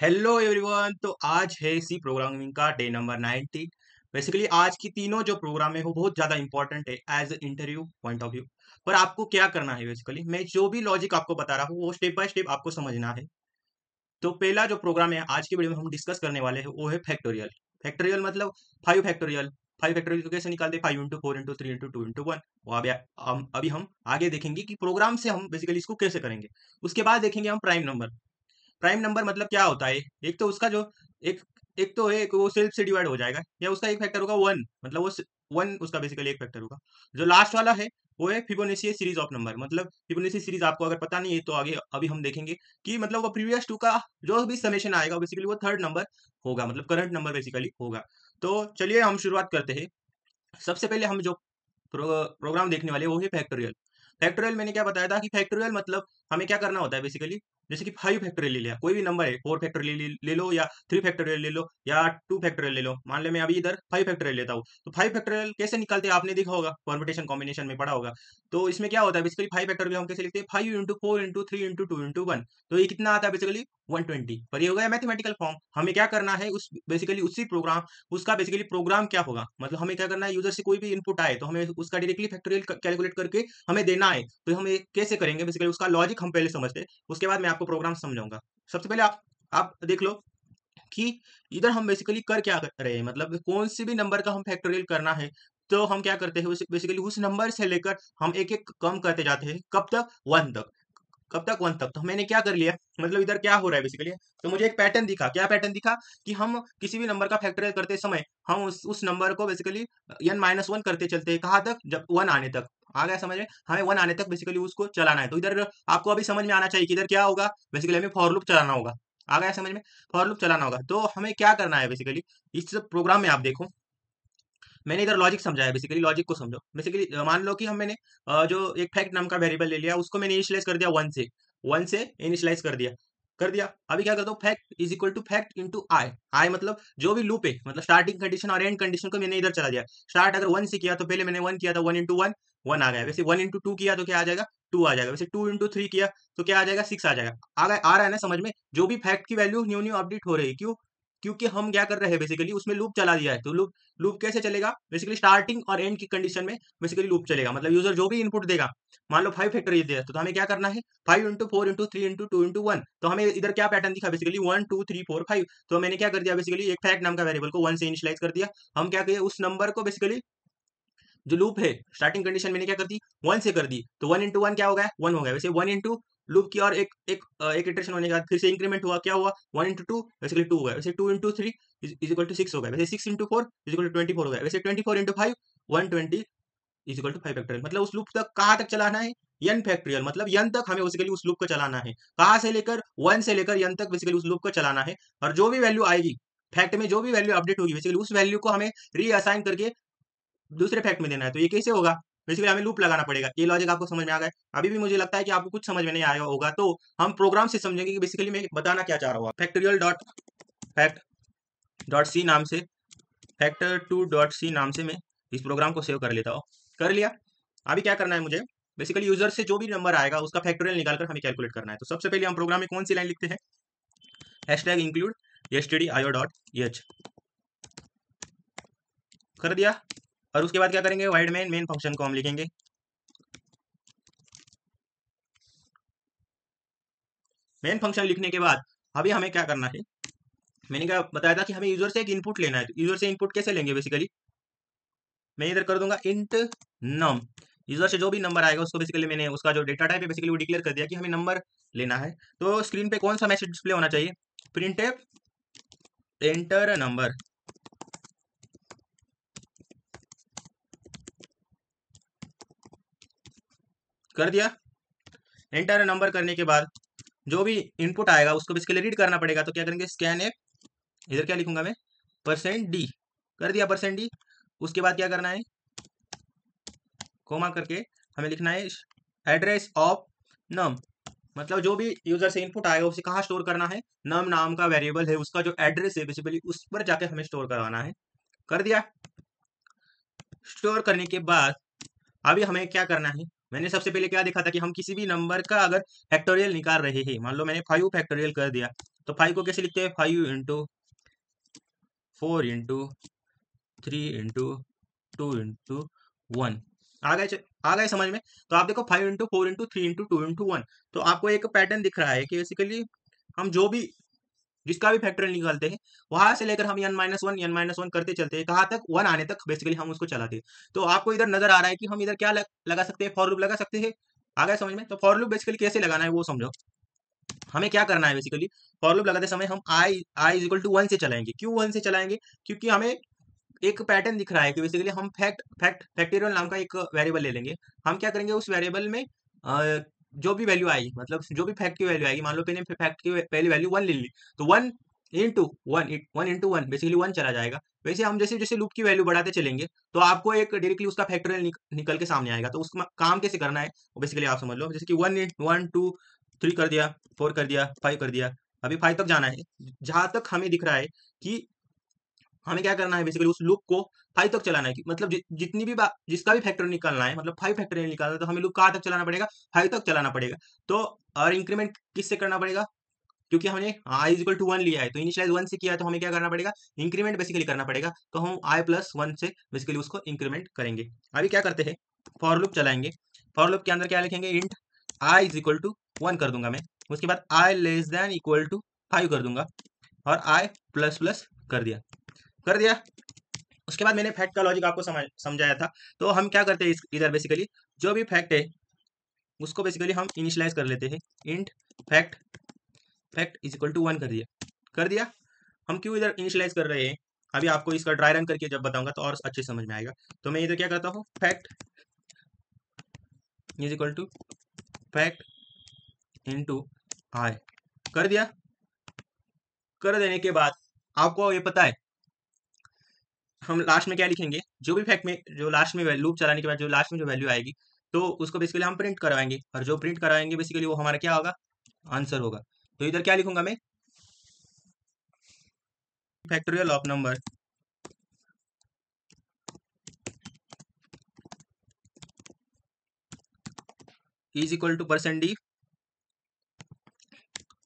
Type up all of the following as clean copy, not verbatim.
Hello everyone. तो आज है सी प्रोग्रामिंग का डे नंबर 90। बेसिकली आज की तीनों जो प्रोग्राम है वो बहुत ज़्यादा इंपॉर्टेंट है as interview point of view. पर आपको क्या करना है, बेसिकली मैं जो भी लॉजिक आपको बता रहा हूँ वो स्टेप बाय स्टेप आपको समझना है। तो पहला जो प्रोग्राम है आज की वीडियो में हम डिस्कस करने वाले हैं वो है फैक्टोरियल। फैक्टोरियल मतलब 5 फैक्टोरियल। 5 फैक्टोरियल को कैसे निकालते हैं, 5 into 4 into 3 into 2 into 1। वो अभी हम आगे देखेंगे कि प्रोग्राम से हम बेसिकली इसको कैसे करेंगे। उसके बाद देखेंगे हम प्राइम नंबर। प्राइम नंबर मतलब क्या होता है। एक तो उसका जो एक एक तो है, एक वो सेल्फ से डिवाइड हो जाएगा या उसका एक फैक्टर होगा वन, मतलब वो वन उसका बेसिकली एक फैक्टर होगा। जो लास्ट वाला है वो है फिबोनाची सीरीज ऑफ नंबर। मतलब फिबोनाची सीरीज आपको अगर पता नहीं है तो आगे अभी हम देखेंगे कि मतलब वो प्रीवियस टू का जो भी समेशन आएगा बेसिकली वो थर्ड नंबर होगा, मतलब करंट नंबर बेसिकली होगा। तो चलिए हम शुरुआत करते हैं। सबसे पहले हम जो प्रोग्राम देखने वाले हैं वो है फैक्टोरियल। फैक्टोरियल मैंने क्या बताया था कि फैक्टोरियल मतलब हमें क्या करना होता है बेसिकली। जैसे कि 5 फैक्टोरियल ले लिया, कोई भी नंबर है, 4 फैक्टोरियल ले लो या 3 फैक्टोरियल ले लो या 2 फैक्टोरियल ले लो। मान ले मैं अभी इधर 5 फैक्टोरियल लेता हूँ, तो 5 फैक्टोरियल कैसे निकालते हैं आपने देखा होगा, परम्यूटेशन कॉम्बिनेशन में पढ़ा होगा। तो इसमें क्या होता है बेसिकली 5 फैक्टोरियल हम कैसे लिखते हैं, 5 into 4 into 3 into 2 into 1। तो ये कितना आता है बेसिकली 120। पर ये हो गया मैथमेटिकल फॉर्म। हमें क्या करना है उस बेसिकली उसी प्रोग्राम, उसका बेसिकली प्रोग्राम क्या होगा, मतलब हमें क्या करना है, यूजर से कोई भी इनपुट आए तो हमें उसका डायरेक्टली फैक्टोरियल कैलकुलेट करके हमें देना है। तो हम ये कैसे करेंगे बेसिकली, उसका लॉजिक हम पहले समझते हैं, उसके बाद मैं आपको प्रोग्राम समझाऊंगा। सबसे पहले आप देख लो कि इधर हम बेसिकली कर क्या कर रहे हैं, मतलब कौन सी भी नंबर का हम फैक्टोरियल करना है। तो हम क्या करते हैं बेसिकली उस नंबर से लेकर हम एक एक कम करते जाते हैं, कब तक, वन तक। कब तक, वन तक। तो मैंने क्या कर लिया, मतलब इधर क्या हो रहा है बेसिकली। तो मुझे एक पैटर्न दिखा, क्या पैटर्न दिखा कि हम किसी भी नंबर का फैक्टोरियल करते समय हम उस नंबर को बेसिकली n-1 करते चलते हैं, कहाँ तक, जब वन आने तक। आ गया समझ में, हमें वन आने तक बेसिकली उसको चलाना है। तो इधर आपको अभी समझ में आना चाहिए कि इधर क्या होगा, बेसिकली हमें फॉर लूप चलाना होगा। आ गया समझ में, फॉर लूप चलाना होगा। तो हमें क्या करना है बेसिकली, इस प्रोग्राम में आप देखो मैंने इधर लॉजिक समझाया। बेसिकली लॉजिक को समझो। बेसिकली मान लो कि मैंने जो एक फैक्ट नाम का वेरिएबल ले लिया, उसको मैंने इनिशियलाइज कर दिया वन से इनिशियलाइज कर दिया। अभी क्या करता हूँ, fact is equal to fact into i. I मतलब जो भी लूप है, मतलब स्टार्टिंग कंडीशन और एंड कंडीशन को मैंने इधर चला दिया। स्टार्ट अगर वन से किया तो पहले मैंने वन किया था, 1 into 1 वन आ गया। वैसे 1 into 2 किया तो क्या आ जाएगा, टू आ जाएगा। वैसे 2 into 3 किया तो क्या आ जाएगा, सिक्स आ जाएगा। आ रहा है ना समझ में। जो भी फैक्ट की वैल्यू न्यू न्यू अपडेट हो रही है, क्यों, क्योंकि हम क्या कर रहे हैं बेसिकली उसमें लूप चला दिया है। तो लूप लूप कैसे चलेगा, बेसिकली स्टार्टिंग और एंड की कंडीशन में बेसिकली लूप चलेगा। मतलब यूजर जो भी इनपुट देगा, मान लो 5 फैक्टोरियल दिया तो हमें क्या करना है, 5 into 4 into 3 into 2 into 1। तो हमें इधर क्या पैटर्न दिखा बेसिकली, 1 2 3 4 5। तो मैंने क्या कर दिया बेसिकली, एक फैक्ट नाम का वेरिएबल को वन से इनिशियलाइज कर दिया। हम क्या किए, उस नंबर को बेसिकली जो लूप है स्टार्टिंग कंडीशन मैंने क्या कर दी, वन से कर दी। तो 1 into 1 क्या हो गया, वन हो गया। वैसे 1 into लूप की और एक इटरेशन होने के बाद फिर से इंक्रीमेंट हुआ, क्या हुआ, 1 into 2 बेसिकली टू हो गया। वैसे 2 into 3 is equal to six हो गया। वैसे 6 into 4 इज इक्वल टू 24 हो गया। वैसे 24 into 5 120 is equal to 5 factorial. मतलब उस लूप तक कहाँ तक चलाना है, n फैक्टोरियल, मतलब n तक हमें बेसिकली उस लूप को चलाना है। कहाँ से लेकर, वन से लेकर n तक बेसिकली उस लूप को चलाना है। और जो भी वैल्यू आएगी फैक्ट में, जो भी वैल्यू अपडेट होगी बेसिकली उस वैल्यू को हमें रीअसाइन करके दूसरे फैक्ट में देना है। तो ये कैसे होगा, बेसिकली हमें लूप लगाना पड़ेगा। ये लॉजिक आपको समझ में आ गया। अभी भी मुझे लगता है कि आपको कुछ समझ में नहीं आया होगा, तो हम प्रोग्राम से समझेंगे कि बेसिकली मैं बताना क्या चाह रहा हूँ। Factorial dot fact dot c नाम से, फैक्टर टू डॉट सी नाम से मैं इस प्रोग्राम को सेव कर लेता हूँ। कर लिया। अभी क्या करना है मुझे, बेसिकली यूजर से जो भी नंबर आएगा उसका फैक्टोरियल निकालकर हमें कैलकुलेट करना है। तो सबसे पहले हम प्रोग्राम में कौन सी लाइन लिखते हैं, hashtag include stdio dot H कर दिया। और उसके बाद क्या करेंगे, वाइड मेन फंक्शन को हम लिखेंगे। मेन फंक्शन लिखने के बाद अभी हमें क्या करना है, मैंने क्या बताया था कि हमें यूजर से एक इनपुट लेना है। तो यूजर से इनपुट कैसे लेंगे बेसिकली, मैं इधर कर दूंगा इंट नम। यूजर से जो भी नंबर आएगा उसको बेसिकली मैंने उसका जो डेटा टाइप है बेसिकली वो डिक्लेयर कर दिया कि हमें नंबर लेना है। तो स्क्रीन पे कौन सा मैसेज डिस्प्ले होना चाहिए, प्रिंट एंटर नंबर। कर दिया। एंटर नंबर करने के बाद जो भी इनपुट आएगा उसको बेसिकली रीड करना पड़ेगा। तो क्या करेंगे, स्कैन एफ, इधर क्या लिखूंगा मैं, %d। कर दिया %d। उसके बाद क्या करना है, कोमा करके हमें लिखना है एड्रेस ऑफ नम। मतलब जो भी यूजर से इनपुट आएगा उसे कहाँ स्टोर करना है, नम नाम का वेरिएबल है उसका जो एड्रेस है बेसिकली उस पर जाके हमें स्टोर करवाना है। कर दिया। स्टोर करने के बाद अभी हमें क्या करना है, मैंने सबसे पहले क्या देखा था कि हम किसी भी नंबर का अगर फैक्टोरियल निकाल रहे हैं, मान लो मैंने 5 फैक्टोरियल कर दिया। तो 5 को कैसे लिखते हैं, 5 इंटू 4 इंटू 3 इंटू 2 इंटू 1। आ गए समझ में। तो आप देखो 5 इंटू 4 इंटू 3 इंटू 2 इंटू 1। तो आपको एक पैटर्न दिख रहा है कि बेसिकली हम जो भी जिसका भी फैक्टोरियल निकालते हैं वहां से लेकर हम n-1 करते चलते हैं, कहाँ तक, 1 आने तक बेसिकली हम उसको चलाते हैं। तो आपको इधर नजर आ रहा है कि हम इधर क्या लगा सकते हैं, फॉर लूप लगा सकते हैं। आ गए समझ में। तो फॉर लूप बेसिकली कैसे लगाना है वो समझो। हमें क्या करना है बेसिकली, फॉर लूप लगाते समय हम आई इज इक्वल टू 1 से चलाएंगे। क्यों 1 से चलाएंगे, क्योंकि हमें एक पैटर्न दिख रहा है कि बेसिकली हम फैक्टोरियल नाम का एक वेरिएबल ले लेंगे। हम क्या करेंगे, उस वेरिएबल में जो भी वैल्यू आएगी, मतलब जो भी फैक्ट की वैल्यू आएगी, मान लो मैंने फैक्ट की पहली वैल्यू 1 ले ली, तो 1 इंटू 1 चला जाएगा। वैसे हम जैसे जैसे लूप की वैल्यू बढ़ाते चलेंगे तो आपको एक डायरेक्टली उसका फैक्टोरियल निकल के सामने आएगा। तो उसका काम कैसे करना है वो बेसिकली आप समझ लो। जैसे कि 1 2 3 कर दिया, 4 कर दिया, 5 कर दिया, अभी 5 तक जाना है। जहां तक हमें दिख रहा है कि हमें क्या करना है बेसिकली, उस लूप को 5 तक चलाना है। मतलब जितनी भी जिसका भी फैक्टर निकालना है, मतलब 5 फैक्टोरियल निकालना है, तो हमें लूप कहाँ तक चलाना पड़ेगा, 5 तक चलाना पड़ेगा। तो और इंक्रीमेंट किससे करना पड़ेगा, क्योंकि हमने आई इक्वल टू 1 लिया है, तो इनिशियलाइज 1 से किया है, तो हमें क्या करना पड़ेगा, इंक्रीमेंट बेसिकली करना पड़ेगा। तो हम i+1 से बेसिकली उसको इंक्रीमेंट करेंगे। अभी क्या करते हैं, फॉर लूप चलाएंगे। फॉर लूप के अंदर क्या लिखेंगे, int i is equal to 1 कर दूंगा मैं। उसके बाद i less than equal to 5 कर दूंगा, और आई प्लस प्लस कर दिया। उसके बाद मैंने फैक्ट का लॉजिक आपको समझाया था। तो हम क्या करते हैं, इधर बेसिकली जो भी फैक्ट है उसको बेसिकली हम इनिशियलाइज कर लेते हैं। Int fact is equal to 1 कर दिया। हम क्यों इधर इनिशियलाइज कर रहे हैं, अभी आपको इसका ड्राई रन करके जब बताऊंगा तो और अच्छे समझ में आएगा। तो मैं इधर क्या करता हूँ, fact is equal to fact into i कर दिया। कर देने के बाद आपको ये पता है हम लास्ट में क्या लिखेंगे, जो भी फैक्ट में जो लास्ट में लूप चलाने के बाद जो लास्ट में जो वैल्यू आएगी, तो उसको बेसिकली हम प्रिंट करवाएंगे, और जो प्रिंट कराएंगे बेसिकली वो हमारा क्या होगा, आंसर होगा। तो इधर क्या लिखूंगा मैं, factorial of number is equal to %d,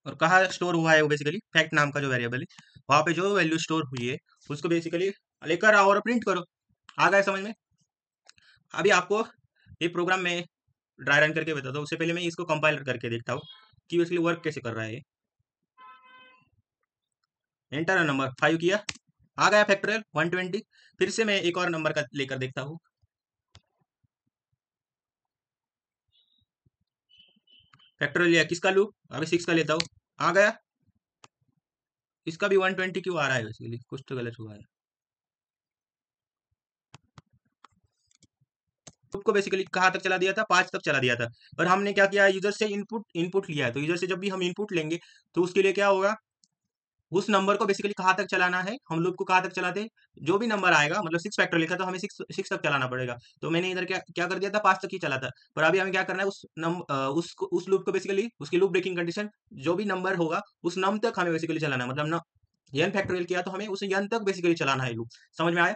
और कहाँ स्टोर हुआ है वो बेसिकली फैक्ट नाम का जो वेरिएबल है, वहां पे जो वैल्यू स्टोर हुई है उसको बेसिकली लेकर आओ और प्रिंट करो। आ गया समझ में। अभी आपको ये प्रोग्राम में ड्राई रन करके बताता हूँ, उससे पहले मैं इसको कंपाइलर करके देखता हूँ कि बेसिकली वर्क कैसे कर रहा है। एंटर नंबर 5 किया, आ गया फैक्टोरियल 120। फिर से मैं एक और नंबर का लेकर देखता हूँ। फैक्टोरियल लिया, किसका लूप, अभी 6 का लेता हूँ, आ गया। इसका भी 120 क्यों आ रहा है, बेसिकली कुछ तो गलत हुआ है। लूप को बेसिकली कहाँ तक चला दिया था, 5 तक चला दिया था। और हमने क्या किया, यूजर से इनपुट लिया है। तो यूजर से जब भी हम इनपुट लेंगे तो उसके लिए क्या होगा, उस नंबर को बेसिकली कहाँ तक चलाना है, हम लूप को कहाँ तक चलाते हैं, जो भी नंबर आएगा, मतलब 6 फैक्टर लिखा तो हमें 6 तक चलाना पड़ेगा। तो मैंने इधर क्या क्या कर दिया था, 5 तक ही चला था। पर अभी हमें क्या करना है, उस लूप को बेसिकली उसकी लूप ब्रेकिंग कंडीशन जो भी नंबर होगा उस नम तक हमें बेसिकली चलाना है। मतलब न n फैक्टोरियल किया तो हमें उस n तक बेसिकली चलाना है लूप। समझ में आया।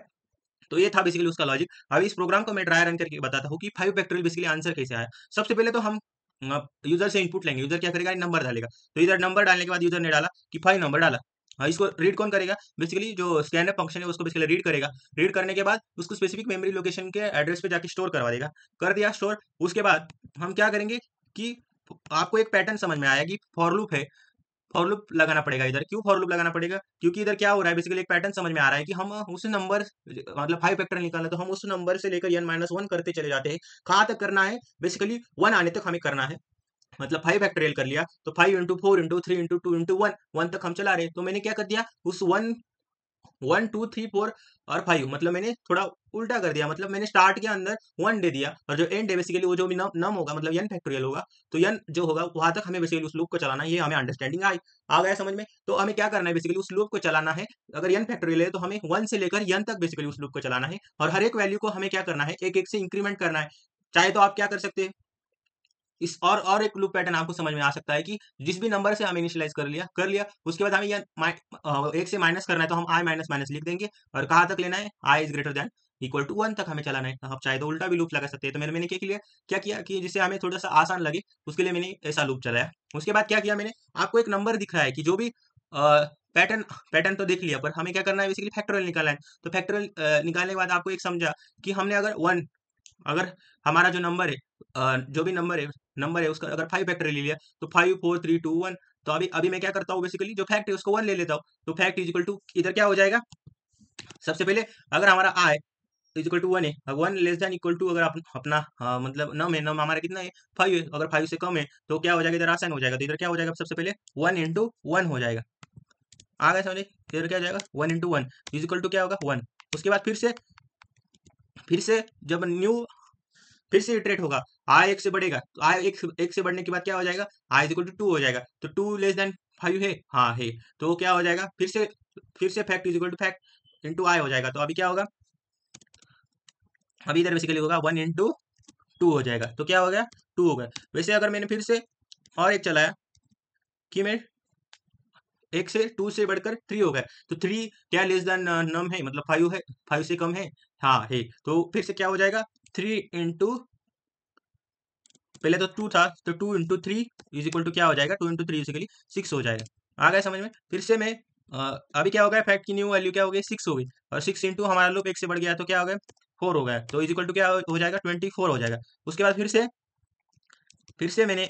तो ये था बेसिकली उसका लॉजिक। अभी इस प्रोग्राम को मैं ट्राई रन करके बताता हूँ कि 5 फैक्टोरियल बेसिकली आंसर कैसे आया। सबसे पहले तो हम यूजर से इनपुट लेंगे। यूजर क्या करेगा, नंबर डालेगा। तो इधर नंबर डालने के बाद यूजर ने डाला कि 5 नंबर डाला। हाँ, इसको रीड कौन करेगा, बेसिकली जो स्कैनफ फंक्शन है उसको बेसिकली रीड करेगा। रीड करने के बाद उसको स्पेसिफिक मेमोरी लोकेशन के एड्रेस पे जाके स्टोर करवा देगा। कर दिया स्टोर। उसके बाद हम क्या करेंगे कि आपको एक पैटर्न समझ में आया कि फॉर लूप है, फॉर लूप लगाना पड़ेगा इधर। क्यों फॉर लूप लगाना पड़ेगा, क्योंकि इधर क्या हो रहा है, बेसिकली एक पैटर्न समझ में आ रहा है कि हम उस नंबर, मतलब 5 फैक्टर निकालना, तो हम उस नंबर से लेकर n-1 करते चले जाते हैं। कहाँ तक करना है, बेसिकली 1 आने तक हमें करना है। मतलब 5 फैक्टोरियल कर लिया तो 5 इंटू 4 इंटू 3 इंटू 2 इंटू 1 तक हम चला रहे। तो मैंने क्या कर दिया, उस 1 1 2 3 4 और 5, मतलब मैंने थोड़ा उल्टा कर दिया। मतलब मैंने स्टार्ट के अंदर 1 दे दिया, और जो एंड है बेसिकली वो जो भी नम होगा, मतलब n फैक्टोरियल होगा, तो n जो होगा वहां तक हमें बेसिकली उस लूप को चलाना है। ये हमें अंडरस्टैंडिंग आ गया समझ में। तो हमें क्या करना है, बेसिकली उस लूप को चलाना है। अगर n फैक्टोरियल है तो हमें 1 से लेकर n तक बेसिकली उस लूप को चलाना है, और हर एक वैल्यू को हमें क्या करना है, एक एक से इंक्रीमेंट करना है। चाहे तो आप क्या कर सकते हैं, इस और एक लूप पैटर्न आपको समझ में आ सकता है कि जिस भी नंबर से हम इनिशियलाइज कर लिया उसके बाद हमें ये एक से माइनस करना है, तो हम आई माइनस माइनस लिख देंगे। और कहाँ तक लेना है, i is greater than equal to 1 तक हमें चलाना है। आप चाहे तो उल्टा भी लूप लगा सकते हैं। तो मैंने मैंने क्या किया कि जिससे हमें थोड़ा सा आसान लगे उसके लिए मैंने ऐसा लूप चलाया। उसके बाद क्या किया मैंने, आपको एक नंबर दिख रहा है कि जो भी पैटर्न पैटर्न तो देख लिया, पर हमें क्या करना है बेसिकली फैक्टोरियल निकालना है। तो फैक्टोरियल निकालने के बाद आपको एक समझा कि हमने अगर वन, अगर हमारा जो नंबर है, जो भी नंबर है उसका अगर 5 फैक्टोरियल ले लिया तो 5 4 3 2 1। तो अभी अभी मैं क्या करता हूँ बेसिकली, जो फैक्ट है उसको 1 ले लेता हूँ। तो फैक्ट इज इक्वल टू इधर क्या हो जाएगा, सबसे पहले अगर हमारा आई इज इक्वल टू 1 है, 1 लेस देन इक्वल टू अगर अपना मतलब नम है, नम हमारा कितना है 5 है, अगर 5 से कम है तो क्या हो जाएगा, इधर आसान हो जाएगा। तो इधर क्या हो जाएगा, सबसे पहले 1 इंटू 1 हो जाएगा। आ गया समझे, इधर क्या हो जाएगा 1 इंटू 1 इज इक्वल टू क्या होगा 1। उसके बाद फिर से जब न्यू फिर से इटरेट होगा, आई एक से बढ़ेगा, तो आई एक से बढ़ने के बाद क्या हो जाएगा, आई इज इक्वल टू 2 हो जाएगा। तो 2 लेस देन 5 है, हाँ है, तो क्या हो जाएगा, फिर से fact is equal to fact into i हो जाएगा। तो अभी क्या होगा, अभी इधर बेसिकली होगा 1 इंटू 2 हो जाएगा। तो क्या हो गया 2 हो गया। वैसे अगर मैंने फिर से और एक चलाया कि मैं एक से 2 से बढ़कर 3 हो गया, तो 3 क्या लेस देन नम है, मतलब 5 है, 5 से कम है, हाँ है। तो फिर से क्या हो जाएगा 3 इंटू, पहले तो 2 था, तो 2 इंटू 3 इज इक्वल टू क्या हो जाएगा, 2 इंटू 3 बेसिकली 6 हो जाएगा। आ गया समझ में। फिर से मैं अभी क्या हो गया, फैक्ट की न्यू वैल्यू क्या हो गई 6 हो गई, और 6 इंटू हमारा लूप एक से बढ़ गया तो क्या हो गया 4 हो गया। तो इज इक्वल टू क्या हो जाएगा 24 हो जाएगा। उसके बाद फिर से मैंने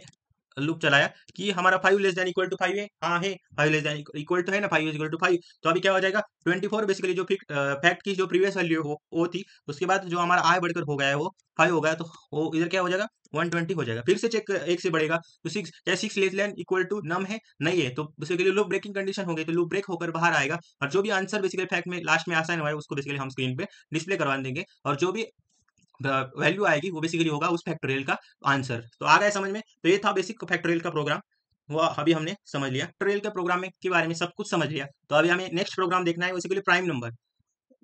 लूप चलाया कि हमारा 5 लेस देन इक्वल टू 5 है, हाँ है, 5 लेस देन इक्वल टू है ना, 5 इज इक्वल टू 5। तो अभी क्या हो जाएगा 24 बेसिकली, जो फैक्ट की जो प्रीवियस वैल्यू वो थी, उसके बाद जो हमारा आई बढ़कर हो गया है वो 5 हो गया, तो वो इधर क्या हो जाएगा 120 हो जाएगा। फिर से चेक एक से बढ़ेगा तो 6, क्या 6 लेस देन इक्वल टू नम है, नहीं है, तो बेसिकली लूप ब्रेकिंग कंडीशन हो गई, तो लूप ब्रेक होकर बाहर आएगा, और जो भी आंसर बेसिकली फैक्ट में लास्ट में आसान हुआ है उसको बेसिकली हम स्क्रीन पे डिस्प्ले करवा देंगे, और जो भी वैल्यू आएगी वो बेसिकली होगा उस फैक्टोरियल का आंसर। तो आ गया समझ में। तो ये था बेसिक फैक्टोरियल का प्रोग्राम, वो अभी हमने समझ लिया। फैक्टोरियल के प्रोग्राम में के बारे में सब कुछ समझ लिया। तो अभी हमें नेक्स्ट प्रोग्राम देखना है basically prime number.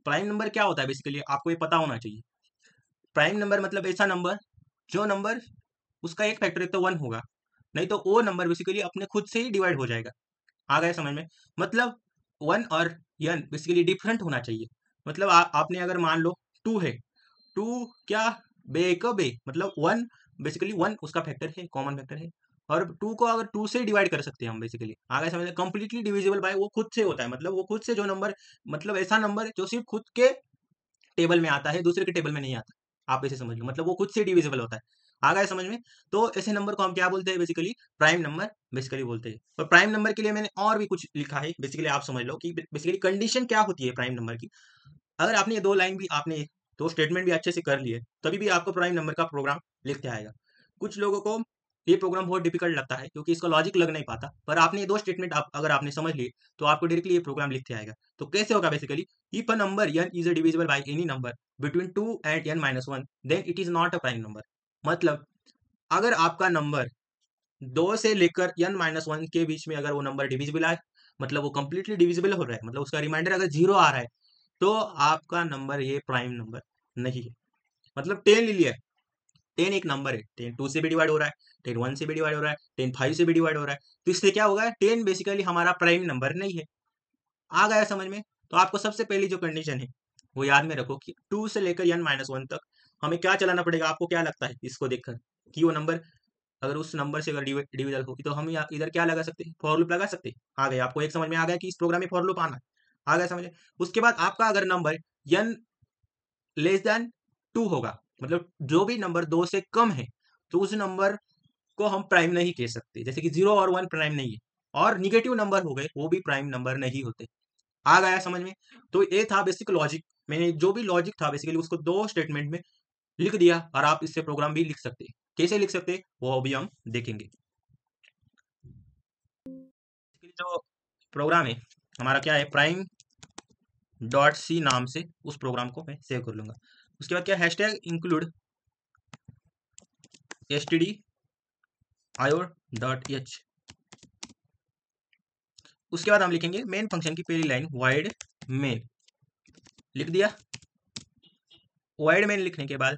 Prime number क्या होता है बेसिकली आपको ये पता होना चाहिए। प्राइम नंबर मतलब ऐसा नंबर, जो नंबर उसका एक फैक्टोरियल तो 1 होगा, नहीं तो वो नंबर बेसिकली अपने खुद से ही डिवाइड हो जाएगा। आ गया समझ में। मतलब 1 और n बेसिकली डिफरेंट होना चाहिए। मतलब आपने अगर मान लो 2 है, 2 क्या बे का बे, मतलब 1 बेसिकली 1 उसका फैक्टर है, कॉमन फैक्टर है, और 2 को अगर 2 से डिवाइड कर सकते हैं हम बेसिकली। आगे समझ कंप्लीटली डिविजिबल बाय, वो खुद से होता है, मतलब वो खुद से जो नंबर, मतलब ऐसा नंबर जो सिर्फ खुद के टेबल में आता है, दूसरे के टेबल में नहीं आता। आप ऐसे समझ लो, मतलब वो खुद से डिविजिबल होता है। आ गया समझ में। तो ऐसे नंबर को हम क्या बोलते हैं बेसिकली, प्राइम नंबर बेसिकली बोलते हैं। और प्राइम नंबर के लिए मैंने और भी कुछ लिखा है बेसिकली, आप समझ लो कि बेसिकली कंडीशन क्या होती है प्राइम नंबर की। अगर आपने ये 2 लाइन भी, आपने 2 स्टेटमेंट भी अच्छे से कर लिए, तभी भी आपको प्राइम नंबर का प्रोग्राम लिखते आएगा। कुछ लोगों को ये प्रोग्राम बहुत डिफिकल्ट लगता है क्योंकि इसका लॉजिक लग नहीं पाता, पर आपने ये 2 स्टेटमेंट अगर आपने समझ लिए तो आपको डायरेक्टली ये प्रोग्राम लिखते आएगा। तो कैसे होगा basically, if a number n is divisible by any number between 2 and n-1 then it is not a prime number. मतलब अगर आपका नंबर 2 से लेकर n-1 के बीच में अगर वो नंबर डिविजिबल है, मतलब वो कंप्लीटली डिविजिबल हो रहा है, मतलब उसका रिमाइंडर अगर 0 आ रहा है, तो आपका नंबर ये प्राइम नंबर नहीं है। मतलब 10 ले लिया, 10 एक नंबर है, 10 2 से भी डिवाइड हो रहा है, 10 1 से भी डिवाइड हो रहा है, 10 5 से भी डिवाइड हो रहा है, तो इससे क्या होगा 10 बेसिकली हमारा प्राइम नंबर नहीं है। आ गया समझ में। तो आपको सबसे पहली जो कंडीशन है वो याद में रखो कि 2 से लेकर n-1 तक हमें क्या चलाना पड़ेगा। आपको क्या लगता है इसको देखकर कि वो नंबर, अगर उस नंबर से अगर डिविजल होगी तो हम इधर क्या लगा सकते हैं, फॉर लूप लगा सकते हैं। आ गया आपको एक समझ में आ गया कि इस प्रोग्राम में फॉर लूप आना है। आ गया समझ में। उसके बाद आपका अगर नंबर n लेस देन 2 होगा, मतलब जो भी नंबर 2 से कम है, तो उस नंबर को हम प्राइम नहीं कह सकते। जैसे कि 0 और 1 प्राइम नहीं है, और निगेटिव नंबर हो गए वो भी प्राइम नंबर नहीं होते। आ गया समझ में। तो ये था बेसिक लॉजिक। मैंने जो भी लॉजिक था बेसिकली उसको 2 स्टेटमेंट में लिख दिया, और आप इससे प्रोग्राम भी लिख सकते हैं। कैसे लिख सकते हैं वो अभी हम देखेंगे। जो प्रोग्राम है हमारा क्या है, प्राइम डॉट सी नाम से उस प्रोग्राम को मैं सेव कर लूंगा। उसके बाद क्या, हैशटैग इंक्लूड std io.h। उसके बाद हम लिखेंगे मेन फंक्शन की पहली लाइन वाइड मेन, लिख दिया। वाइड मेन लिखने के बाद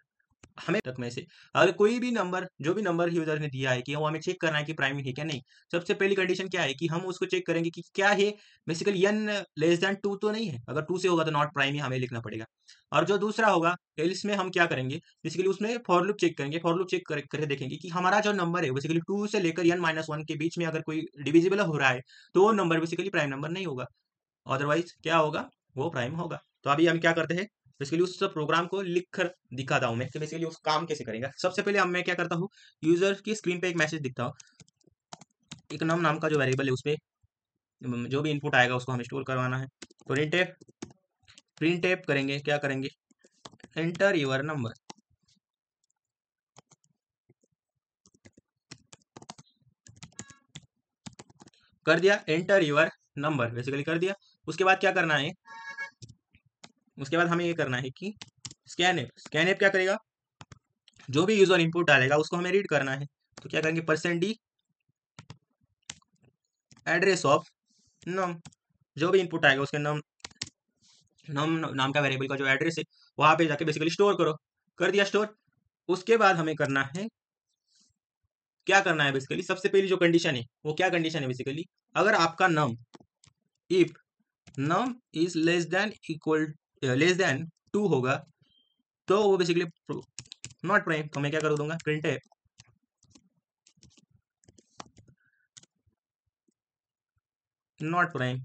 हमें तक में से अगर कोई भी नंबर, जो भी नंबर यूजर ने दिया है कि वो हमें चेक करना है कि प्राइम है क्या नहीं। सबसे पहली कंडीशन क्या है कि हम उसको चेक करेंगे कि क्या है बेसिकली n लेस देन 2 तो नहीं है। अगर 2 से होगा तो नॉट प्राइम ही हमें लिखना पड़ेगा। और जो दूसरा होगा इसमें हम क्या करेंगे, बेसिकली उसमें फॉर लूप चेक करेंगे। फॉर लूप चेक करके देखेंगे कि हमारा जो नंबर है बेसिकली 2 से लेकर n-1 के बीच में अगर कोई डिविजिबल हो रहा है तो वो नंबर बेसिकली प्राइम नंबर नहीं होगा। अदरवाइज क्या होगा, वो प्राइम होगा। तो अभी हम क्या करते हैं, बेसिकली उस प्रोग्राम को लिख कर दिखाता हूँ मैं कि बेसिकली उस काम कैसे करेंगे। सबसे पहले हम मैं क्या करता हूँ, यूजर की स्क्रीन पे एक मैसेज दिखता हूँ। एक नाम का जो वेरिएबल है उसपे जो भी इनपुट आएगा उसको हमें स्टोर करवाना है। तो प्रिंट करेंगे, क्या करेंगे, एंटर योर नंबर। कर दिया एंटर योर नंबर, बेसिकली कर दिया। उसके बाद क्या करना है, उसके बाद हमें ये करना है कि स्कैन क्या करेगा, जो भी यूजर इनपुट डालेगा उसको हमें रीड करना है। तो क्या करेंगे, %d एड्रेस ऑफ नम, जो भी इनपुट आएगा उसके नम नाम का वेरिएबल का जो एड्रेस है वहां पे जाके बेसिकली स्टोर करो। कर दिया स्टोर। उसके बाद हमें करना है, क्या करना है, बेसिकली सबसे पहली जो कंडीशन है वो क्या कंडीशन है, बेसिकली अगर आपका num, if num is less than 2 होगा तो वो बेसिकली नॉट प्राइम। तो मैं क्या कर दूंगा, प्रिंट है नॉट प्राइम।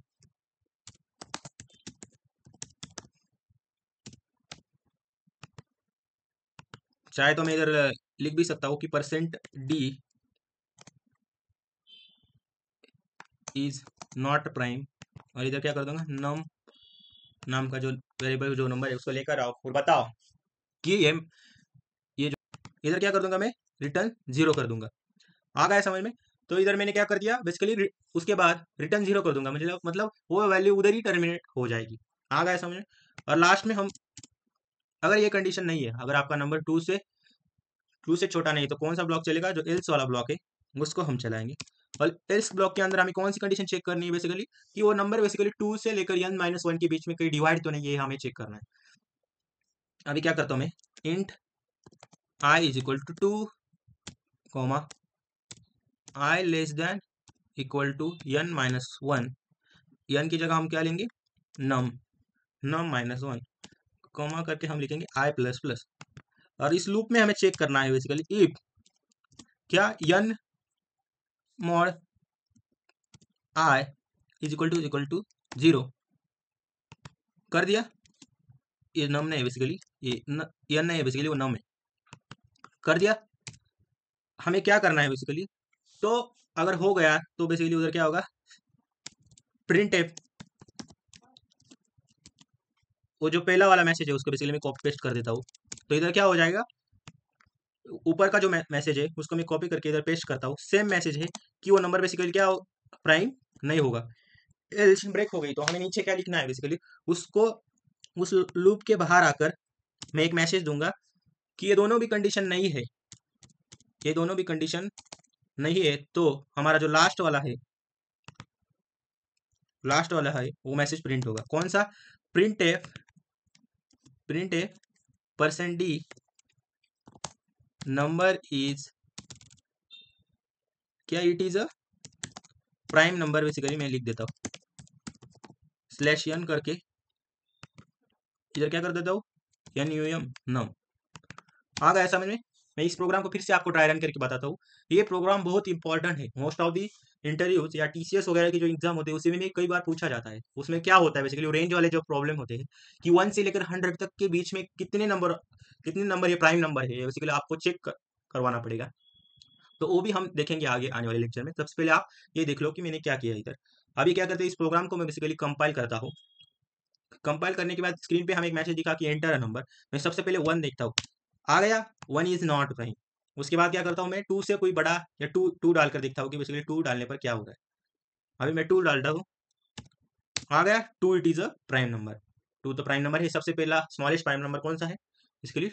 चाहे तो मैं इधर लिख भी सकता हूँ कि %d इज नॉट प्राइम, और इधर क्या कर दूंगा, नम नाम का जो वेरिएबल जो नंबर है उसको लेकर आओ और बताओ कि ये जो इधर क्या कर दूंगा मैं, रिटर्न 0 कर दूंगा। आ गया समझ में। तो इधर मैंने क्या कर दिया बेसिकली, उसके बाद रिटर्न 0 कर दूंगा, मतलब वो वैल्यू उधर ही टर्मिनेट हो जाएगी। आ गया समझ में। और लास्ट में हम, अगर ये कंडीशन नहीं है, अगर आपका नंबर 2 से छोटा नहीं, तो कौन सा ब्लॉक चलेगा, जो एल्स वाला ब्लॉक है उसको हम चलाएंगे। और एल्स ब्लॉक के अंदर हमें कौन सी कंडीशन चेक करनी है, बेसिकली कि वो नंबर बेसिकली 2 से लेकर n-1 के बीच में कहीं डिवाइड तो नहीं है, हमें चेक करना है। अभी क्या करता हूँ मैं, int i is equal to 2 comma i less than equal to n-1। n की जगह हम क्या लेंगे, नम -1 कॉमा करके हम लिखेंगे i प्लस प्लस। और इस लूप में हमें चेक करना है बेसिकली इफ क्या n mod i is equal to 0। कर दिया। ये नम नहीं है बेसिकली, ये n नहीं है बेसिकली, वो नम है। कर दिया। हमें क्या करना है बेसिकली, तो अगर हो गया तो बेसिकली उधर क्या होगा, प्रिंट एफ, वो जो पहला वाला मैसेज है उसको बेसिकली मैं कॉपी पेस्ट कर देता हूँ। तो इधर क्या हो जाएगा, ऊपर का जो मैसेज है उसको मैं कॉपी करके इधर पेस्ट करता हूँ। सेम मैसेज है कि वो नंबर बेसिकली क्या प्राइम नहीं होगा। एल्स ब्रेक हो गई तो हमें नीचे क्या लिखना है बेसिकली, उसको उस लूप के बाहर आकर मैं एक मैसेज दूंगा कि ये दोनों भी कंडीशन नहीं है, ये दोनों भी कंडीशन नहीं है। तो हमारा जो लास्ट वाला है वो मैसेज प्रिंट होगा। कौन सा, print f %d number is, क्या it is a prime number, basically मैं लिख देता हूँ /n करके, इधर क्या कर देता हूँ, num नम। आ गया समझ में। मैं इस प्रोग्राम को फिर से आपको ट्राई रन करके बताता हूँ। ये प्रोग्राम बहुत इंपॉर्टेंट है, मोस्ट ऑफ दी इंटरव्यूज या टीसीएस वगैरह के जो एग्जाम होते हैं उसी में कई बार पूछा जाता है। उसमें क्या होता है बेसिकली, रेंज वाले जो प्रॉब्लम होते हैं कि 1 से लेकर 100 तक के बीच में कितने नंबर ये प्राइम नंबर है, बेसिकली आपको चेक करवाना पड़ेगा। तो वो भी हम देखेंगे आगे आने वाले लेक्चर में। सबसे पहले आप ये देख लो कि मैंने क्या किया इधर। अभी क्या करते हैं, इस प्रोग्राम को मैं बेसिकली कंपाइल करता हूँ। कंपाइल करने के बाद स्क्रीन पे हमें एक मैसेज दिखा कि एंटर अ नंबर। मैं सबसे पहले 1 देखता हूँ, आ गया 1 इज नॉट प्राइम। उसके बाद क्या करता हूँ मैं, 2 से कोई बड़ा या 2 डालकर देखता हूँ कि बेसिकली 2 डालने पर क्या हो रहा है। अभी मैं 2 डालता हूँ, आ गया 2, it is a prime number. 2 तो प्राइम नंबर है। सबसे पहला स्मॉलेस्ट प्राइम नंबर कौन सा है, इसके लिए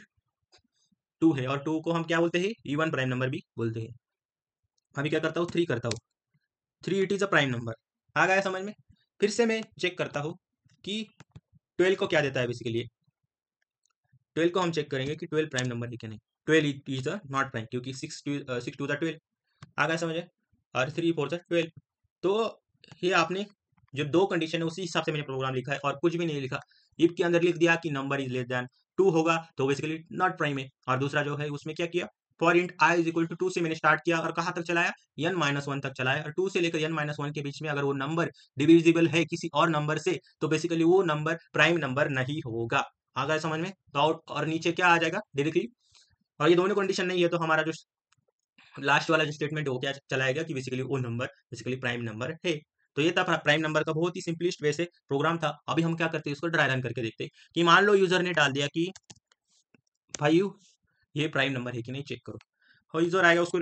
2 है। और 2 को हम क्या बोलते हैं, इवन प्राइम नंबर भी बोलते हैं। अभी क्या करता हूँ, 3 करता हूँ, 3 it is a prime number. आ गया समझ में। फिर से मैं चेक करता हूँ कि 12 को क्या देता है, बेसिकली 12 को हम चेक करेंगे कि 12 प्राइम नंबर है क्या नहीं। 12 इज द नॉट प्राइम, क्योंकि 6 टू द 12 आ गया समझ में, और 3 4 द 12। तो ये आपने जो दो कंडीशन है उसी हिसाब से मैंने प्रोग्राम लिखा है और कुछ भी नहीं लिखा। इफ के अंदर लिख दिया कि नंबर इज लेस देन 2 होगा तो बेसिकली नॉट प्राइम है। और दूसरा जो है उसमें क्या किया, for int i is equal to 2 से मैंने स्टार्ट किया और कहाँ तक चलाया, n-1 तक चलाया, और 2 से लेकर n-1 के बीच में अगर वो नंबर डिविजिबल है किसी और नंबर से तो बेसिकली वो नंबर प्राइम नंबर नहीं होगा। आ गया समझ में। तो और नीचे क्या आ जाएगा डायरेक्टली, और ये दोनों कंडीशन नहीं है तो हमारा जो लास्ट वाला जो स्टेटमेंट है वो क्या चलाएगा कि बेसिकली वो नंबर बेसिकली प्राइम नंबर है। तो ये था प्राइम नंबर का बहुत ही सिंपलिस्ट वे से प्रोग्राम था। अभी हम क्या करते हैं, इसको ड्राई रन करके देखते हैं कि मान लो यूजर ने डाल दिया कि 5 ये प्राइम नंबर है कि नहीं, चेक करो। और यूजर आएगा, उसको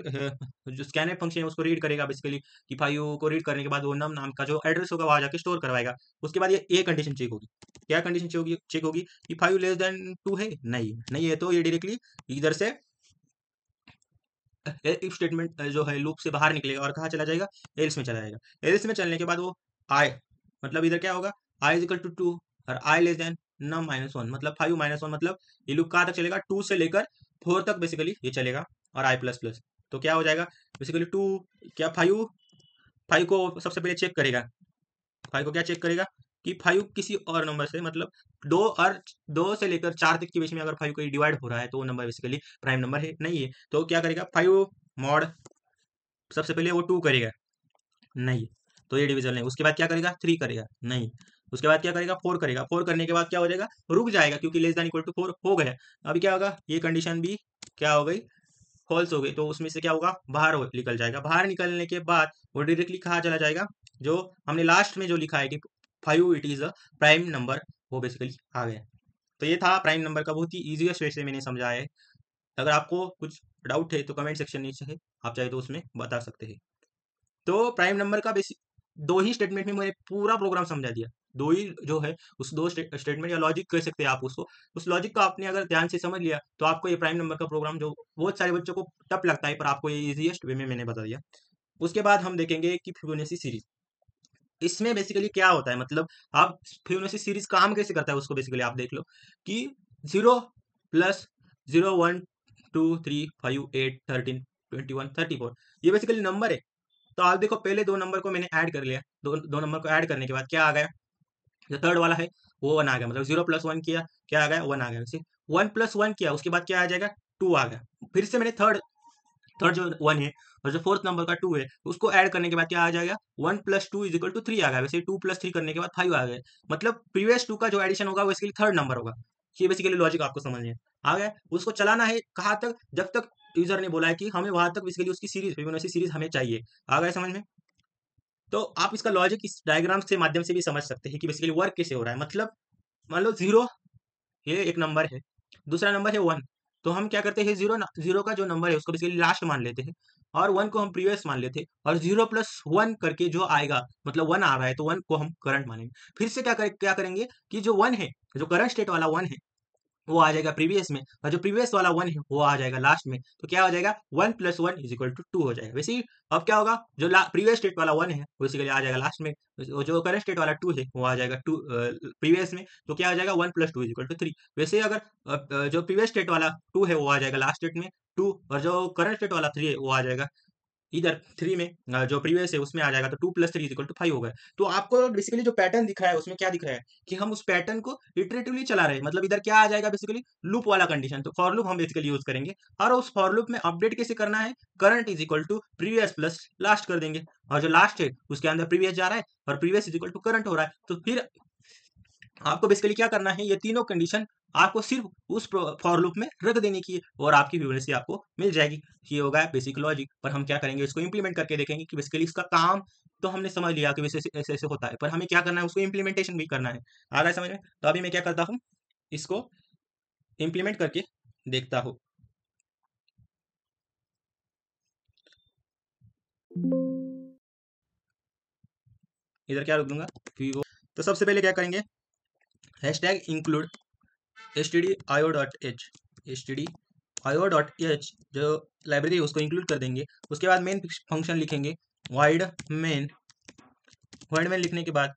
जो स्कैनर फंक्शन है उसको रीड करेगा बेसिकली कि 5 को रीड करने के बाद वो नम नाम का जो एड्रेस होगा वहां जाके स्टोर करवाएगा। उसके बाद ये कंडीशन चेक होगी। क्या कंडीशन चेक होगी कि 5 लेस देन 2 है, नहीं नहीं है, तो ये डायरेक्टली इधर से इफ स्टेटमेंट जो है लूप से बाहर निकलेगा और कहाँ चला जाएगा, एल्स में चला जाएगा। एल्स में चलने के बाद वो आई, मतलब इधर क्या होगा, आई इज इक्वल टू 2 और आई लेस देन n-1, मतलब 5-1, मतलब ये लूप कहाँ तक चलेगा, 2 से लेकर 4 तक बेसिकली ये चलेगा, और आई प्लस प्लस। तो क्या हो जाएगा बेसिकली 2, क्या 5 को सबसे पहले चेक करेगा, 5 को क्या चेक करेगा कि 5 किसी और नंबर से, मतलब 2 से लेकर 4 तक के बीच में अगर 5 कोई डिवाइड हो रहा है तो वो नंबर बेसिकली प्राइम नंबर है नहीं है। तो क्या करेगा, 5 मॉड सबसे पहले वो 2 करेगा, नहीं, तो ये डिविजन नहीं। उसके बाद क्या करेगा, 3 करेगा, नहीं। उसके बाद क्या करेगा, 4 करेगा। 4 करने के बाद क्या हो जाएगा, रुक जाएगा क्योंकि लेस देन इक्वल टू 4 हो गया। अभी क्या होगा, ये कंडीशन भी क्या हो गई, फॉल्स हो गई। तो उसमें से क्या होगा, बाहर निकल जाएगा। बाहर निकलने के बाद वो डायरेक्टली कहाँ चला जाएगा, जो हमने लास्ट में जो लिखा है कि 5 it is a prime number, वो बेसिकली आ गया। तो ये था प्राइम नंबर का बहुत ही ईजीएस्ट वे से मैंने समझाया है। अगर आपको कुछ डाउट है तो कमेंट सेक्शन नीचे है, आप चाहे तो उसमें बता सकते हैं। तो प्राइम नंबर का बेसिक दो ही स्टेटमेंट में मैंने पूरा प्रोग्राम समझा दिया। दो ही जो है उस दो स्टेटमेंट या लॉजिक कह सकते हैं आप उसको, उस लॉजिक को आपने अगर ध्यान से समझ लिया तो आपको ये प्राइम नंबर का प्रोग्राम जो बहुत सारे बच्चों को टफ लगता है पर आपको ये इजीएस्ट वे में मैंने बता दिया। उसके बाद हम देखेंगे कि फिबोनाची सीरीज। इसमें बेसिकली क्या होता है, मतलब आप फिबोनाची सीरीज काम कैसे करता है उसको बेसिकली आप देख लो कि 0 + 0 1 2 3 5 8 13 21 34 ये बेसिकली नंबर है। तो आप देखो पहले दो नंबर को मैंने ऐड कर लिया, दो नंबर को ऐड करने के बाद क्या आ गया, जो थर्ड वाला है वो 1 आ गया, मतलब 0 + 1 किया क्या आ गया, 1 आ गया। वैसे 1 + 1 किया उसके बाद क्या आ जाएगा, 2 आ गया। फिर से मैंने थर्ड थर्ड जो 1 है और जो फोर्थ नंबर का 2 है उसको ऐड करने के बाद क्या आ जाएगा, 1 + 2 = 3 आ गया। वैसे 2 + 3 करने के बाद 5 आ गया, मतलब प्रीवियस 2 का जो एडिशन होगा वो बेसिकली थर्ड नंबर होगा। ये बेसिकली लॉजिक आपको समझ में आ गया। उसको चलाना है कहाँ तक, जब तक यूजर ने बोला है कि हमें वहां तक बेसिकली उसकी सीरीज फिबोनाची सीरीज हमें चाहिए। आ गया समझ में। तो आप इसका लॉजिक इस डायग्राम के माध्यम से भी समझ सकते हैं कि बेसिकली वर्क कैसे हो रहा है। मतलब मान लो 0 ये एक नंबर है, दूसरा नंबर है 1, तो हम क्या करते हैं, जीरो का जो नंबर है उसको बेसिकली लास्ट मान लेते हैं और 1 को हम प्रीवियस मान लेते हैं, और 0 + 1 करके जो आएगा, मतलब 1 आ रहा है तो 1 को हम करंट मानेंगे। फिर से क्या करेंगे कि जो 1 है, जो करंट स्टेट वाला 1 है वो आ जाएगा प्रीवियस में, और जो प्रीवियस वाला 1 है वो आ जाएगा लास्ट में। तो क्या हो जाएगा, 1 + 1 = 2 हो जाएगा। वैसे ही अब क्या होगा, जो प्रीवियस स्टेट वाला 1 है वो बेसिकली आ जाएगा लास्ट में, जो करंट स्टेट वाला 2 है वो आ जाएगा 2 प्रीवियस में। तो क्या हो जाएगा, 1 + 2 = 3। वैसे ही अगर जो प्रीवियस स्टेट वाला 2 है वो आ जाएगा लास्ट स्टेट में 2, और जो करंट स्टेट वाला 3 है वो आ जाएगा इधर 3 में, जो प्रीवियस है उसमें आ जाएगा। तो 2 + 3 = 5 हो गया। तो आपको बेसिकली जो पैटर्न दिख रहा है उसमें क्या दिख रहा है कि हम उस पैटर्न को इटरेटिवली चला रहे हैं। मतलब इधर क्या आ जाएगा बेसिकली, लूप वाला कंडीशन। तो फॉर लूप हम बेसिकली यूज करेंगे, और उस फॉर लूप में अपडेट कैसे करना है, करंट = प्रीवियस प्लस लास्ट कर देंगे, और जो लास्ट है उसके अंदर प्रीवियस जा रहा है और प्रीवियस = करंट हो रहा है। तो फिर आपको बेसिकली क्या करना है, ये तीनों कंडीशन आपको सिर्फ उस फॉर लूप में रख देने की है और आपकी फिबोनाची आपको मिल जाएगी। ये होगा बेसिक लॉजिक। पर हम क्या करेंगे, इसको इंप्लीमेंट करके देखेंगे कि बेसिकली इसका काम तो हमने समझ लिया कि वैसे ऐसे ऐसे होता है, पर हमें क्या करना है, उसको इम्प्लीमेंटेशन भी करना है। आ गया समझ में। तो अभी मैं क्या करता हूँ, इसको इम्प्लीमेंट करके देखता हूँ। इधर क्या रख दूंगा, vivo। तो सबसे पहले क्या करेंगे, #include stdio.h, stdio.h जो लाइब्रेरी है उसको इंक्लूड कर देंगे। उसके बाद मेन फंक्शन लिखेंगे वाइड मेन। वाइड मेन लिखने के बाद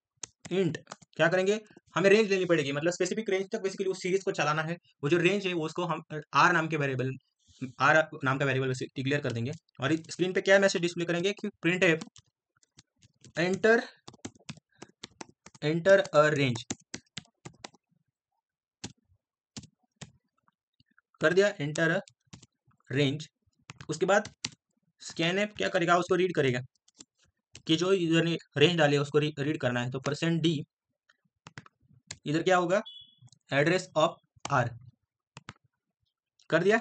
इंट क्या करेंगे, हमें रेंज लेनी पड़ेगी, मतलब स्पेसिफिक रेंज तक बेसिकली उस सीरीज को चलाना है। वो जो रेंज है वो उसको हम आर नाम के वेरिएबल आर नाम का वेरिएबल डिक्लेयर कर देंगे और स्क्रीन पे क्या मैसेज डिस्प्ले करेंगे कि print F enter enter a range कर दिया, एंटर अ रेंज। उसके बाद स्कैन एफ क्या करेगा, उसको रीड करेगा कि जो यूजर ने रेंज डाली है उसको रीड करना है। तो %d इधर क्या होगा, एड्रेस ऑफ आर कर दिया।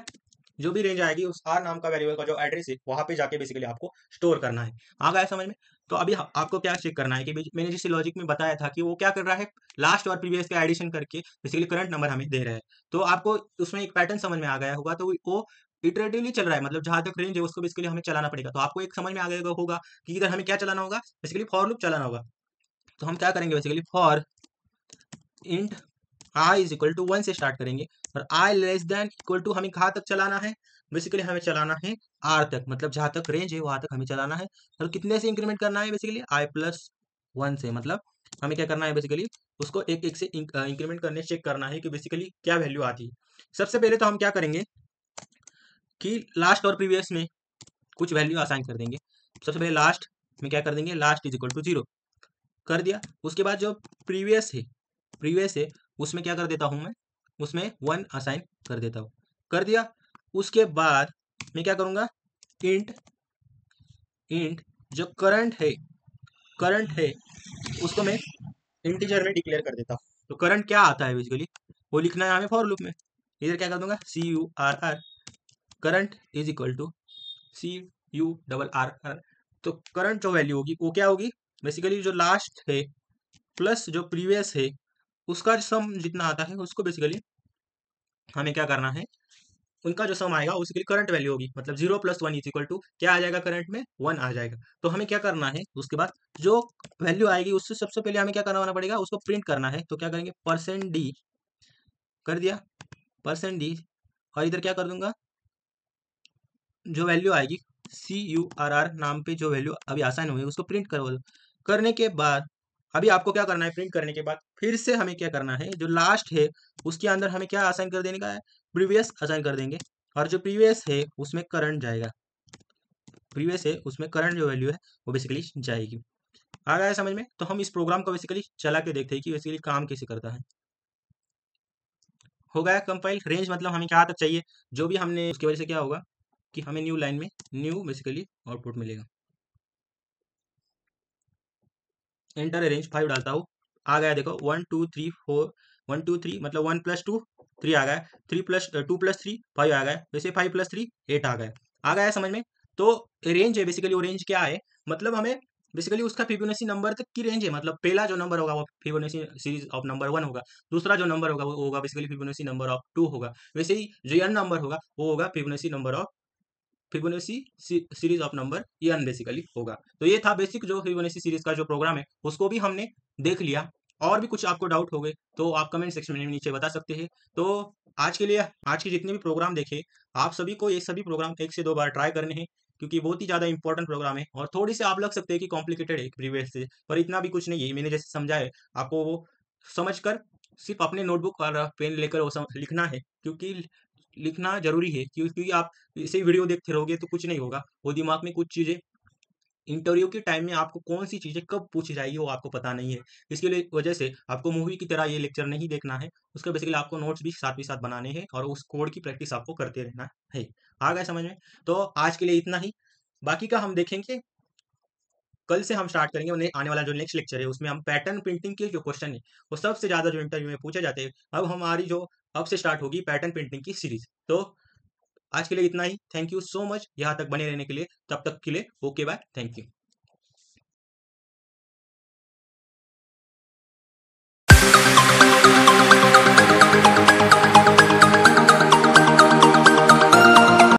जो भी रेंज आएगी उस आर नाम का वेरिएबल का जो एड्रेस है वहां पे जाके बेसिकली आपको स्टोर करना है। आ गया समझ में? तो अभी आपको क्या चेक करना है कि मैंने जिस लॉजिक में बताया था कि वो क्या कर रहा है, लास्ट और प्रीवियस का एडिशन करके बेसिकली करंट नंबर हमें दे रहा है। तो आपको उसमें एक पैटर्न समझ में आ गया होगा। तो वो इटरेटिवली चल रहा है, मतलब जहां तक रेंज है उसको बेसिकली हमें चलाना पड़ेगा। तो आपको एक समझ में आ गया होगा कि इधर हमें क्या चलाना होगा, बेसिकली फॉर लूप चलाना होगा। तो हम क्या करेंगे, basically for int i is equal to 1 से स्टार्ट करेंगे और i less than equal to हमें कहाँ तक चलाना है, बेसिकली हमें चलाना है r तक, मतलब जहां तक रेंज है वहां तक हमें चलाना है। और कितने से इंक्रीमेंट करना है, बेसिकली i+1 से, मतलब हमें क्या करना है, बेसिकली उसको एक एक से इंक्रीमेंट करने चेक करना है कि बेसिकली क्या वैल्यू आती है। सबसे पहले तो हम क्या करेंगे कि लास्ट और प्रीवियस में कुछ वैल्यू असाइन कर देंगे। सबसे पहले लास्ट में क्या कर देंगे, लास्ट इज इक्वल टू 0 कर दिया। उसके बाद जो प्रीवियस है उसमें क्या कर देता हूं मैं, उसमें 1 असाइन कर देता हूं, कर दिया। उसके बाद मैं क्या करूंगा, इंट इंट जो करंट है उसको मैं इंटीजर में डिक्लेयर कर देता हूँ। तो करंट क्या आता है, बेसिकली वो लिखना है हमें फॉर लूप में। इधर क्या कर दूंगा, CURR current is equal to CURR। तो करंट जो वैल्यू होगी वो क्या होगी, बेसिकली जो लास्ट है प्लस जो प्रीवियस है उसका सम जितना आता है उसको बेसिकली हमें क्या करना है, उनका जो सम आएगा उसके लिए करंट वैल्यू होगी, मतलब 0+1 इज इक्वल टू क्या आ जाएगा, करंट में 1 आ जाएगा। तो हमें क्या करना है, उसके बाद जो वैल्यू आएगी उससे सबसे पहले हमें क्या करना पड़ेगा, उसको प्रिंट करना है। तो क्या करेंगे, %d कर दिया, %d और इधर क्या कर दूंगा, जो वैल्यू आएगी CURR नाम पे जो वैल्यू अभी आसाइन हुई उसको प्रिंट करो। करने के बाद अभी आपको क्या करना है, प्रिंट करने के बाद फिर से हमें क्या करना है, जो लास्ट है उसके अंदर हमें क्या असाइन कर देने का है, प्रीवियस असाइन कर देंगे। और जो प्रीवियस है उसमें करंट जाएगा, प्रीवियस है उसमें करंट जो वैल्यू है वो बेसिकली जाएगी। आ गया है समझ में? तो हम इस प्रोग्राम को बेसिकली चला के देखते हैं कि बेसिकली काम कैसे करता है। हो गया कंपाइल। रेंज मतलब हमें क्या तक चाहिए, जो भी हमने उसकी वजह से क्या होगा कि हमें न्यू लाइन में न्यू बेसिकली आउटपुट मिलेगा। एंटर रेंज 5 डालता हूँ, आ गया देखो 1 2 3 4 1 2 3, मतलब 1+2 3 आ गया, 2+3 5 आ गया, वैसे 5+3 8 आ गया है समझ में? तो रेंज है बेसिकली, वो रेंज क्या है, मतलब हमें बेसिकली उसका फिबोनाची नंबर तक की रेंज है। मतलब पहला जो नंबर होगा वो फिबोनाची सीरीज ऑफ नंबर 1 होगा, दूसरा जो नंबर होगा वो होगा बेसिकली फिबोनाची नंबर ऑफ 2 होगा, वैसे ही जो n नंबर होगा वो होगा Fibonacci number of Fibonacci series of number n basically होगा। तो ये था बेसिक जो फिबोनाची सीरीज का जो प्रोग्राम है उसको भी हमने देख लिया। और भी कुछ आपको डाउट हो गए तो आप कमेंट सेक्शन में नीचे बता सकते हैं। तो आज के लिए आज के जितने भी प्रोग्राम देखे आप सभी को ये सभी प्रोग्राम 1 से 2 बार ट्राई करने हैं, क्योंकि बहुत ही ज़्यादा इंपॉर्टेंट प्रोग्राम है। और थोड़ी से आप लग सकते हैं कि कॉम्प्लिकेटेड है प्रीवियस से, पर इतना भी कुछ नहीं है। मैंने जैसे समझा है आपको वो समझकर सिर्फ अपने नोटबुक और पेन लेकर वो लिखना है, क्योंकि लिखना जरूरी है। क्योंकि आप इसे वीडियो देखते रहोगे तो कुछ नहीं होगा, वो दिमाग में कुछ चीज़ें इंटरव्यू के टाइम में आपको कौन सी चीज़ें कब पूछी जाएगी वो आपको पता नहीं है। इसके लिए वजह से आपको मूवी की तरह ये लेक्चर नहीं देखना है, उसका बेसिकली आपको नोट्स भी साथ बनाने हैं और उस कोड की प्रैक्टिस आपको करते रहना है। आ गया समझ में? तो आज के लिए इतना ही, बाकी का हम देखेंगे कल से। हम स्टार्ट करेंगे आने वाला जो नेक्स्ट लेक्चर है उसमें हम पैटर्न प्रिंटिंग के जो क्वेश्चन है वो सबसे ज़्यादा जो इंटरव्यू में पूछे जाते हैं, अब से स्टार्ट होगी पैटर्न प्रिंटिंग की सीरीज। तो आज के लिए इतना ही। थैंक यू सो मच यहाँ तक बने रहने के लिए। तब तक के लिए ओके बाय, थैंक यू।